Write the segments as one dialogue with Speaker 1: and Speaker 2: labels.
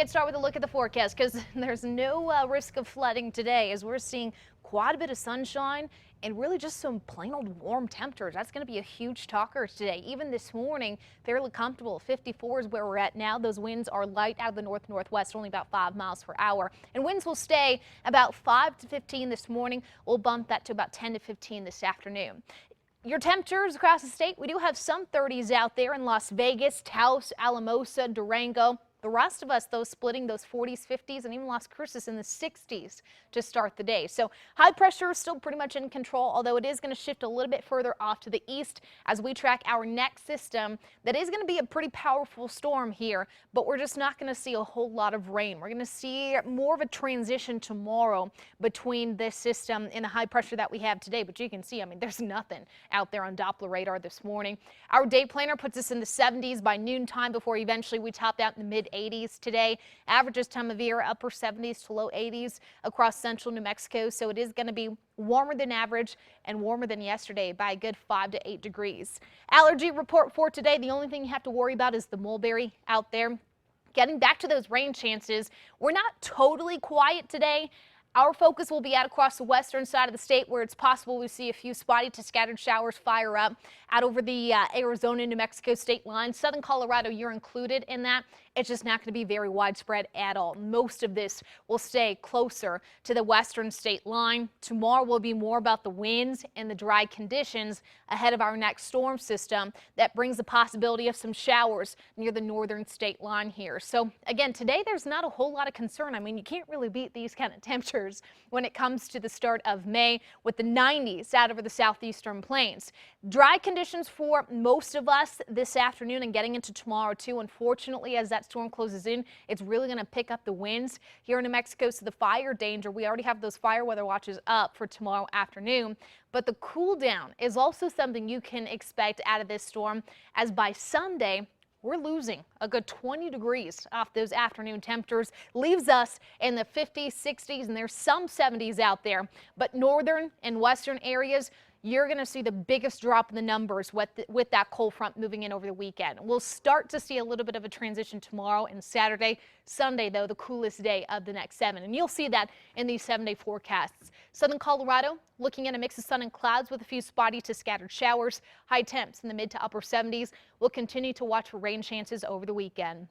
Speaker 1: Let's start with a look at the forecast because there's no risk of flooding today as we're seeing quite a bit of sunshine and really just some plain old warm temperatures. That's going to be a huge talker today. Even this morning, fairly comfortable. 54 is where we're at now. Those winds are light out of the north-northwest, only about 5 miles per hour. And winds will stay about 5 to 15 this morning. We'll bump that to about 10 to 15 this afternoon. Your temperatures across the state, we do have some 30s out there in Las Vegas, Taos, Alamosa, Durango. The rest of us, though, splitting those 40s, 50s, and even Las Cruces in the 60s to start the day. So high pressure is still pretty much in control, although it is going to shift a little bit further off to the east as we track our next system. That is going to be a pretty powerful storm here, but we're just not going to see a whole lot of rain. We're going to see more of a transition tomorrow between this system and the high pressure that we have today. But you can see, I mean, there's nothing out there on Doppler radar this morning. Our day planner puts us in the 70s by noontime before eventually we top out in the mid-80s today. Averages time of year upper 70s to low 80s across central New Mexico. So it is going to be warmer than average and warmer than yesterday by a good 5 to 8 degrees. Allergy report for today. The only thing you have to worry about is the mulberry out there. Getting back to those rain chances, we're not totally quiet today. Our focus will be out across the western side of the state where it's possible we see a few spotty to scattered showers fire up out over the Arizona, New Mexico state line. Southern Colorado, you're included in that. It's just not going to be very widespread at all. Most of this will stay closer to the western state line. Tomorrow will be more about the winds and the dry conditions ahead of our next storm system that brings the possibility of some showers near the northern state line here. So again, today there's not a whole lot of concern. I mean, you can't really beat these kind of temperatures when it comes to the start of May with the 90s out over the southeastern plains. Dry conditions for most of us this afternoon and getting into tomorrow too. Unfortunately, as that storm closes in, it's really going to pick up the winds here in New Mexico. So the fire danger, we already have those fire weather watches up for tomorrow afternoon. But the cool down is also something you can expect out of this storm, as by Sunday, we're losing a good 20 degrees off those afternoon temperatures, leaves us in the 50s, 60s, and there's some 70s out there. But northern and western areas, you're going to see the biggest drop in the numbers with that cold front moving in over the weekend. We'll start to see a little bit of a transition tomorrow and Saturday. Sunday, though, the coolest day of the next 7. And you'll see that in these 7-day forecasts. Southern Colorado looking at a mix of sun and clouds with a few spotty to scattered showers. High temps in the mid to upper 70s. We'll continue to watch for rain chances over the weekend.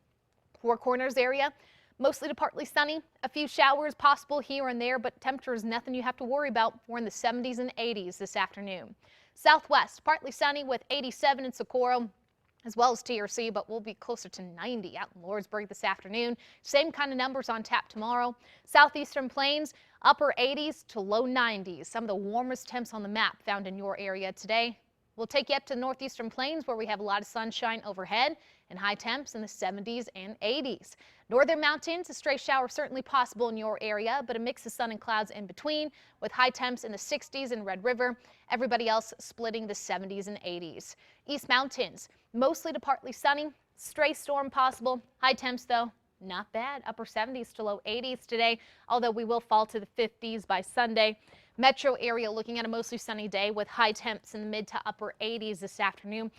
Speaker 1: Four Corners area, mostly to partly sunny. A few showers possible here and there, but temperature is nothing you have to worry about. We're in the 70s and 80s this afternoon. Southwest, partly sunny with 87 in Socorro, as well as TRC, but we'll be closer to 90 out in Lordsburg this afternoon. Same kind of numbers on tap tomorrow. Southeastern plains, upper 80s to low 90s. Some of the warmest temps on the map found in your area today. We'll take you up to the northeastern plains where we have a lot of sunshine overhead and high temps in the 70s and 80s. Northern mountains, a stray shower certainly possible in your area, but a mix of sun and clouds in between with high temps in the 60s in Red River. Everybody else splitting the 70s and 80s. East mountains, mostly to partly sunny, stray storm possible. High temps though, not bad. Upper 70s to low 80s today, although we will fall to the 50s by Sunday. Metro area looking at a mostly sunny day with high temps in the mid to upper 80s this afternoon.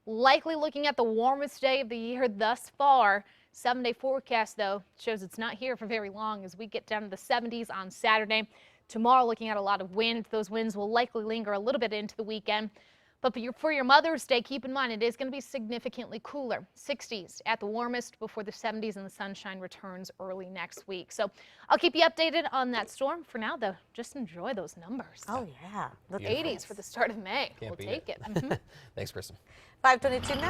Speaker 1: Likely looking at the warmest day of the year thus far. 7-day forecast, though, shows it's not here for very long as we get down to the 70s on Saturday. Tomorrow, looking at a lot of wind. Those winds will likely linger a little bit into the weekend. But for your Mother's Day, keep in mind it is going to be significantly cooler. 60s at the warmest before the 70s and the sunshine returns early next week. So I'll keep you updated on that storm. For now, though, just enjoy those numbers.
Speaker 2: Oh, yeah.
Speaker 1: The 80s for the start of May. We'll take it.
Speaker 3: Thanks, Kristen.
Speaker 2: 5:22 now.